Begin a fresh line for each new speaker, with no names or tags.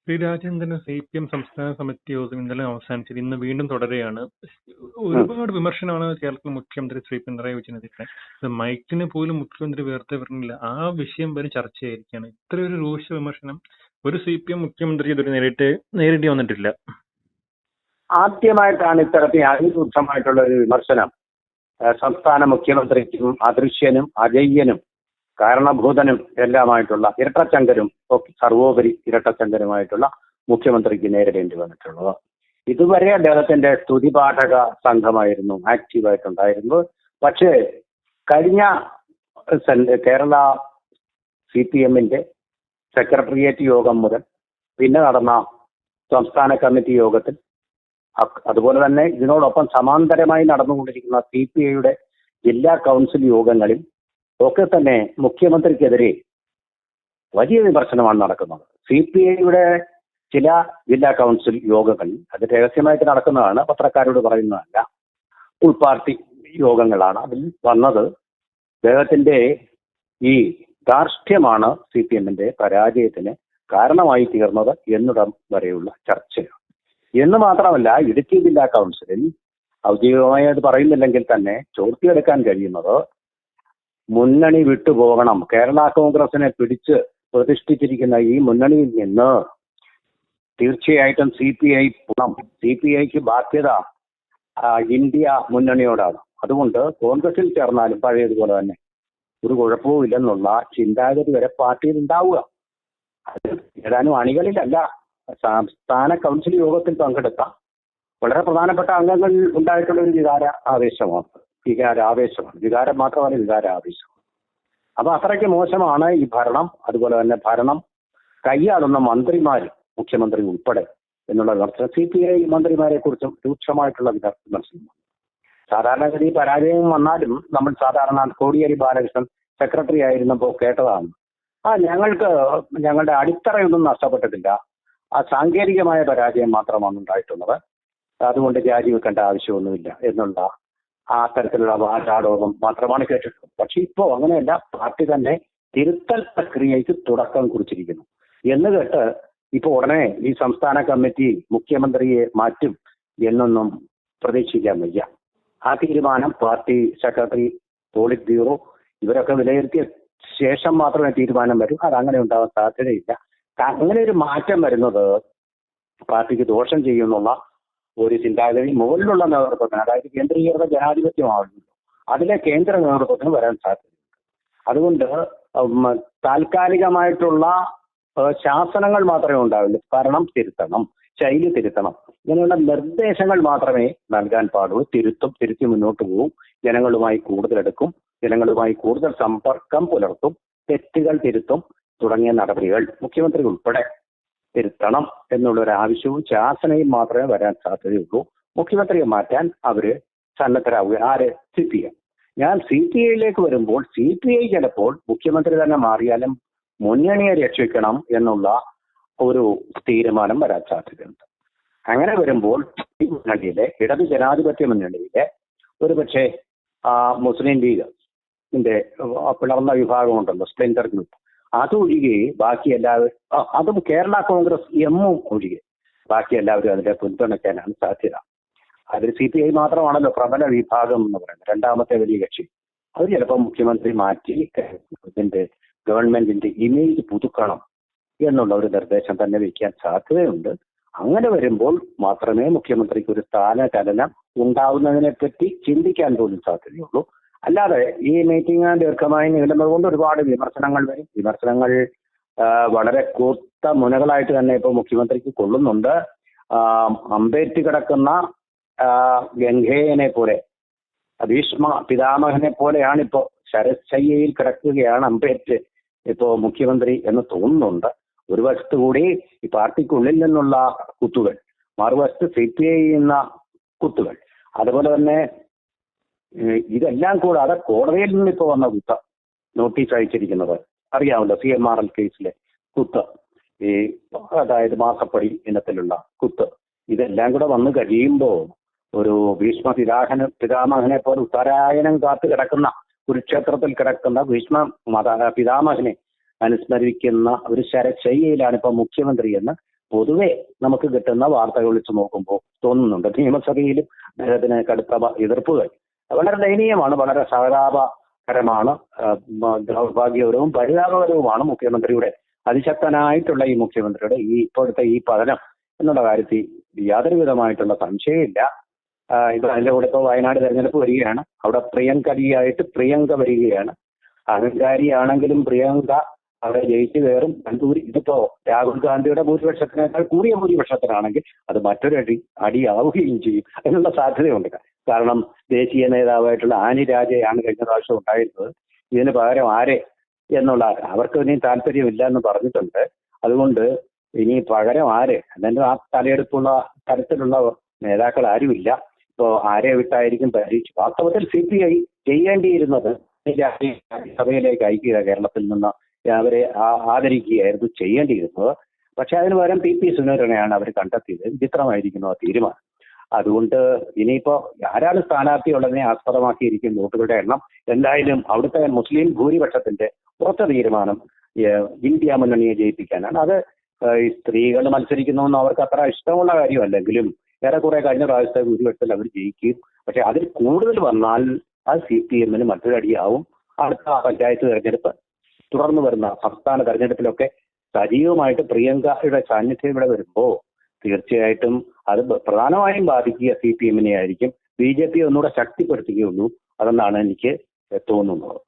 ശ്രീ രാജേന്ദ്രന് CPM സംസ്ഥാന സമിതി യോഗം ഇന്നലെ അവസാനിച്ചത് ഇന്ന് വീണ്ടും തുടരുകയാണ്. ഒരുപാട് വിമർശനമാണ് കേരളത്തിൽ മുഖ്യമന്ത്രി ശ്രീ പിണറായി വിജയനെതിരെ. മൈക്കിന് പോലും മുഖ്യമന്ത്രി വേർതെ പറഞ്ഞില്ല. ആ വിഷയം വരെ ചർച്ചയായിരിക്കുകയാണ്. ഇത്രയൊരു രൂക്ഷ വിമർശനം ഒരു CPM മുഖ്യമന്ത്രി ഇതുവരെ നേരിടേണ്ടി വന്നിട്ടില്ല.
ആദ്യമായിട്ടാണ് ഇത്തരത്തിൽ അതിരൂക്ഷമായിട്ടുള്ള ഒരു വിമർശനം സംസ്ഥാന മുഖ്യമന്ത്രിക്കും അദൃശ്യനും അജയ്യനും കാരണഭൂതനും എല്ലാമായിട്ടുള്ള ഇരട്ടച്ചങ്കരും സർവോപരി ഇരട്ടച്ചങ്കരുമായിട്ടുള്ള മുഖ്യമന്ത്രിക്ക് നേരിടേണ്ടി വന്നിട്ടുള്ളത്. ഇതുവരെ അദ്ദേഹത്തിന്റെ സ്തുതിപാഠക സംഘമായിരുന്നു ആക്റ്റീവായിട്ടുണ്ടായിരുന്നത്. പക്ഷേ കഴിഞ്ഞ കേരള CPMന്റെ സെക്രട്ടേറിയറ്റ് യോഗം മുതൽ പിന്നെ നടന്ന സംസ്ഥാന കമ്മിറ്റി യോഗത്തിൽ, അതുപോലെ തന്നെ ഇതിനോടൊപ്പം സമാന്തരമായി നടന്നുകൊണ്ടിരിക്കുന്ന CPIയുടെ ജില്ലാ കൗൺസിൽ യോഗങ്ങളിൽ ഒക്കെ തന്നെ മുഖ്യമന്ത്രിക്കെതിരെ വലിയ വിമർശനമാണ് നടക്കുന്നത്. CPIയുടെ ചില ജില്ലാ കൗൺസിൽ യോഗങ്ങളിൽ, അത് രഹസ്യമായിട്ട് നടക്കുന്നതാണ്, പത്രക്കാരോട് പറയുന്നതല്ല, ഉൾപാർട്ടി യോഗങ്ങളാണ്. അതിൽ വന്നത് അദ്ദേഹത്തിന്റെ ഈ ധാർഷ്ട്യമാണ് CPMന്റെ പരാജയത്തിന് കാരണമായി തീർന്നത് എന്നിടം വരെയുള്ള ചർച്ചയാണ്. എന്ന് മാത്രമല്ല, ഇടുക്കി ജില്ലാ കൗൺസിലിൽ ഔദ്യോഗികമായി അത് പറയുന്നില്ലെങ്കിൽ തന്നെ ചോർത്തിയെടുക്കാൻ കഴിയുന്നത് മുന്നണി വിട്ടുപോകണം, കേരള കോൺഗ്രസിനെ പിടിച്ച് പ്രതിഷ്ഠിച്ചിരിക്കുന്ന ഈ മുന്നണിയിൽ നിന്ന് തീർച്ചയായിട്ടും CPI പോണം. CPIക്ക് ബാധ്യത ഇന്ത്യ മുന്നണിയോടാണ്. അതുകൊണ്ട് കോൺഗ്രസിൽ ചേർന്നാലും പഴയതുപോലെ തന്നെ ഒരു കുഴപ്പവും ഇല്ലെന്നുള്ള ചിന്താഗതി വരെ പാർട്ടിയിൽ ഉണ്ടാവുക. അത് ഏതാനും അണികളിലല്ല, സംസ്ഥാന കൗൺസിൽ യോഗത്തിൽ പങ്കെടുത്ത വളരെ പ്രധാനപ്പെട്ട അംഗങ്ങൾ ഉണ്ടായിട്ടുള്ള ഒരു വികാരാവേശമാണ്. വികാരം മാത്രമല്ല, വികാരാവേശമാണ്. അപ്പൊ അത്രയ്ക്ക് മോശമാണ് ഈ ഭരണം. അതുപോലെ തന്നെ ഭരണം കൈയാളുന്ന മന്ത്രിമാര്, മുഖ്യമന്ത്രി ഉൾപ്പെടെ എന്നുള്ള വിമർശനം. CPI മന്ത്രിമാരെ കുറിച്ചും രൂക്ഷമായിട്ടുള്ള വിമർശനം. സാധാരണഗതി പരാജയം വന്നാലും നമ്മൾ സാധാരണ കോടിയേരി ബാലകൃഷ്ണൻ സെക്രട്ടറി ആയിരുന്നപ്പോൾ കേട്ടതാണ്, ഞങ്ങൾക്ക് ഞങ്ങളുടെ അടിത്തറയൊന്നും നഷ്ടപ്പെട്ടിട്ടില്ല, ആ സാങ്കേതികമായ പരാജയം മാത്രമാണ് ഉണ്ടായിട്ടുള്ളത്, അതുകൊണ്ട് രാജിവെക്കേണ്ട ആവശ്യമൊന്നുമില്ല എന്നുള്ള ആ തരത്തിലുള്ള വാചാടോപം മാത്രമാണ് കേട്ടിട്ടുള്ളത്. പക്ഷെ ഇപ്പോ അങ്ങനെയല്ല, പാർട്ടി തന്നെ തിരുത്തൽ പ്രക്രിയയ്ക്ക് തുടക്കം കുറിച്ചിരിക്കുന്നു എന്ന് കേട്ട് ഇപ്പൊ ഉടനെ ഈ സംസ്ഥാന കമ്മിറ്റി മുഖ്യമന്ത്രിയെ മാറ്റും എന്നൊന്നും പ്രതീക്ഷിക്കാൻ വയ്യ. ആ തീരുമാനം പാർട്ടി സെക്രട്ടറി, പോളിറ്റ് ബ്യൂറോ ഇവരൊക്കെ വിലയിരുത്തിയ ശേഷം മാത്രമേ തീരുമാനം വരും. അതങ്ങനെ ഉണ്ടാവാൻ സാധ്യതയില്ല. അങ്ങനെ ഒരു മാറ്റം വരുന്നത് പാർട്ടിക്ക് ദോഷം ചെയ്യുന്നുള്ള ഒരു ചിന്താഗതി മുകളിലുള്ള നേതൃത്വത്തിന്, അതായത് കേന്ദ്രീകൃത ജനാധിപത്യമാണല്ലോ, അതിലെ കേന്ദ്ര നേതൃത്വത്തിന് വരാൻ സാധ്യതയുണ്ട്. അതുകൊണ്ട് താൽക്കാലികമായിട്ടുള്ള ശാസനങ്ങൾ മാത്രമേ ഉണ്ടാവില്ല, ഭരണം തിരുത്തണം, ശൈലി തിരുത്തണം, ഇങ്ങനെയുള്ള നിർദ്ദേശങ്ങൾ മാത്രമേ നൽകാൻ പാടുള്ളൂ. തിരുത്തി മുന്നോട്ട് പോകും, ജനങ്ങളുമായി കൂടുതലെടുക്കും, ജനങ്ങളുമായി കൂടുതൽ സമ്പർക്കം പുലർത്തും, തെറ്റുകൾ തിരുത്തും തുടങ്ങിയ നടപടികൾ മുഖ്യമന്ത്രി ഉൾപ്പെടെ തിരുത്തണം എന്നുള്ളൊരു ആവശ്യവും ശാസനയും മാത്രമേ വരാൻ സാധ്യതയുള്ളൂ. മുഖ്യമന്ത്രിയെ മാറ്റാൻ അവര് സന്നദ്ധരാവുക. ആര്? CPI. ഞാൻ CPIയിലേക്ക് വരുമ്പോൾ CPI ചിലപ്പോൾ മുഖ്യമന്ത്രി തന്നെ മാറിയാലും മുന്നണിയെ രക്ഷിക്കണം എന്നുള്ള ഒരു തീരുമാനം വരാൻ സാധ്യതയുണ്ട്. അങ്ങനെ വരുമ്പോൾ ഈ മുന്നണിയിലെ ഇടത് ജനാധിപത്യ മുന്നണിയിലെ ഒരുപക്ഷെ മുസ്ലിം ലീഗിന്റെ പിളർന്ന വിഭാഗമുണ്ടല്ലോ, സ്പ്ലിൻഡർ ഗ്രൂപ്പ്, അതൊഴികെ ബാക്കി എല്ലാവരും, അതും കേരള കോൺഗ്രസ് എമ്മും ഒഴികെ ബാക്കി എല്ലാവരും അതിനെ പിന്തുണയ്ക്കാനാണ് സാധ്യത. അതിൽ CPI മാത്രമാണല്ലോ പ്രബല വിഭാഗം എന്ന് പറയുന്നത്, രണ്ടാമത്തെ വലിയ കക്ഷി. അത് ചിലപ്പോൾ മുഖ്യമന്ത്രി മാറ്റി ഇതിന്റെ ഗവൺമെന്റിന്റെ ഇമേജ് പുതുക്കണം എന്നുള്ള ഒരു നിർദ്ദേശം തന്നെ വയ്ക്കാൻ സാധ്യതയുണ്ട്. അങ്ങനെ വരുമ്പോൾ മാത്രമേ മുഖ്യമന്ത്രിക്ക് ഒരു സ്ഥാനചലനം ഉണ്ടാവുന്നതിനെ പറ്റി ചിന്തിക്കാൻ പോലും സാധ്യതയുള്ളൂ. അല്ലാതെ ഈ മീറ്റിംഗ് ദീർഘമായി നീളുന്നതുകൊണ്ട് ഒരുപാട് വിമർശനങ്ങൾ വരും. വിമർശനങ്ങൾ വളരെ കൂർത്ത മുനകളായിട്ട് തന്നെ ഇപ്പോൾ മുഖ്യമന്ത്രിക്ക് കൊള്ളുന്നുണ്ട്. അമ്പേറ്റ് കിടക്കുന്ന ഗംഗേയനെ പോലെ, ഭീഷ്മ പിതാമഹനെ പോലെയാണ് ഇപ്പോ, ശരശയ്യയിൽ കിടക്കുകയാണ് അമ്പേറ്റ് ഇപ്പോ മുഖ്യമന്ത്രി എന്ന് തോന്നുന്നുണ്ട്. ഒരു വശത്ത് കൂടി ഈ പാർട്ടിക്കുള്ളിൽ നിന്നുള്ള കുത്തുകൾ, മറുവശത്ത് CPI എന്ന കുത്തുകൾ, അതുപോലെ തന്നെ ഇതെല്ലാം കൂടാതെ കോടതിയിൽ നിന്ന് ഇപ്പോൾ വന്ന കുത്ത്, നോട്ടീസ് അയച്ചിരിക്കുന്നത് അറിയാമല്ലോ, CMRL കേസിലെ കുത്ത്, ഈ അതായത് മാസപ്പടി ഇനത്തിലുള്ള കുത്ത്, ഇതെല്ലാം കൂടെ വന്നു കഴിയുമ്പോൾ ഒരു ഭീഷ്മ പിതാമഹനെ പോലെ ഉത്തരായനം കാത്തു കിടക്കുന്ന, കുരുക്ഷേത്രത്തിൽ കിടക്കുന്ന ഭീഷ്മ പിതാമഹനെ അനുസ്മരിക്കുന്ന ഒരു ശരശയ്യയിലാണ് ഇപ്പൊ മുഖ്യമന്ത്രി എന്ന് പൊതുവെ നമുക്ക് കിട്ടുന്ന വാർത്തകൾ വെച്ച് നോക്കുമ്പോൾ തോന്നുന്നുണ്ട്. നിയമസഭയിലും അദ്ദേഹത്തിന് കടുത്ത എതിർപ്പുകൾ വളരെ ദയനീയമാണ്, വളരെ സഹതാപകരമാണ്, ദൗർഭാഗ്യകരവും പരിതാപകരവുമാണ് മുഖ്യമന്ത്രിയുടെ അതിശക്തനായിട്ടുള്ള ഈ മുഖ്യമന്ത്രിയുടെ ഈ ഇപ്പോഴത്തെ ഈ പതനം എന്നുള്ള കാര്യത്തിൽ യാതൊരു വിധമായിട്ടുള്ള സംശയമില്ല. ഇപ്പൊ അതിന്റെ കൂടെ ഇപ്പോൾ വയനാട് തെരഞ്ഞെടുപ്പ് വരികയാണ്. അവിടെ പ്രിയങ്ക വരികയാണ്. അഹങ്കാരിയാണെങ്കിലും പ്രിയങ്ക അവിടെ ജയിച്ചു കയറും. ഇതിപ്പോ രാഹുൽ ഗാന്ധിയുടെ ഭൂരിപക്ഷത്തിനേക്കാൾ കൂടിയ ഭൂരിപക്ഷത്തിനാണെങ്കിൽ അത് മറ്റൊരു അടിയാവുകയും ചെയ്യും. അതിനുള്ള സാധ്യതയുണ്ട്. കാരണം ദേശീയ നേതാവായിട്ടുള്ള ആനി രാജയാണ് കഴിഞ്ഞ പ്രാവശ്യം ഉണ്ടായിരുന്നത്. ഇതിന് പകരം ആരെ എന്നുള്ള അവർക്ക് ഇനിയും താല്പര്യമില്ല എന്ന് പറഞ്ഞിട്ടുണ്ട്. അതുകൊണ്ട് ഇനി പകരം ആരെ അതിന്റെ ആ തലയെടുപ്പുള്ള തരത്തിലുള്ള നേതാക്കൾ ആരുമില്ല. ഇപ്പോ ആരെ വിട്ടായിരിക്കും പരീക്ഷ. വാസ്തവത്തിൽ CPI ചെയ്യേണ്ടിയിരുന്നത് സഭയിലേക്ക് അയക്കുക, കേരളത്തിൽ നിന്ന് അവരെ ആദരിക്കുകയായിരുന്നു ചെയ്യേണ്ടിയിരുന്നത്. പക്ഷെ അതിന് പകരം PP സുനീറിനെയാണ് അവർ കണ്ടെത്തിയത്. വിചിത്രമായിരിക്കുന്നു ആ തീരുമാനം. അതുകൊണ്ട് ഇനിയിപ്പോ ആരാണ് സ്ഥാനാർത്ഥിയുള്ളതിനെ ആസ്പദമാക്കിയിരിക്കും വോട്ടുകളുടെ എണ്ണം. എന്തായാലും അവിടുത്തെ മുസ്ലിം ഭൂരിപക്ഷത്തിന്റെ ഉറച്ച തീരുമാനം ഇന്ത്യ മുന്നണിയെ ജയിപ്പിക്കാനാണ്. അത് ഈ സ്ത്രീകൾ മത്സരിക്കുന്നതെന്ന് അവർക്ക് അത്ര ഇഷ്ടമുള്ള കാര്യമല്ലെങ്കിലും ഏറെക്കുറെ കഴിഞ്ഞ പ്രാവശ്യത്തെ ഭൂരിപക്ഷത്തിൽ അവർ ജയിക്കും. പക്ഷെ അതിൽ കൂടുതൽ വന്നാൽ അത് CPM-ന് മറ്റൊരടിയാവും. അടുത്ത പഞ്ചായത്ത് തെരഞ്ഞെടുപ്പ്, തുടർന്ന് വരുന്ന സംസ്ഥാന തെരഞ്ഞെടുപ്പിലൊക്കെ സജീവമായിട്ട് പ്രിയങ്കയുടെ സാന്നിധ്യം ഇവിടെ വരുമ്പോൾ തീർച്ചയായിട്ടും അത് പ്രധാനമായും ബാധിക്കുക CPM-നെ ആയിരിക്കും. BJP ഒന്നുകൂടെ ശക്തിപ്പെടുത്തുകയുള്ളൂ. അതെന്നാണ് എനിക്ക് തോന്നുന്നത്.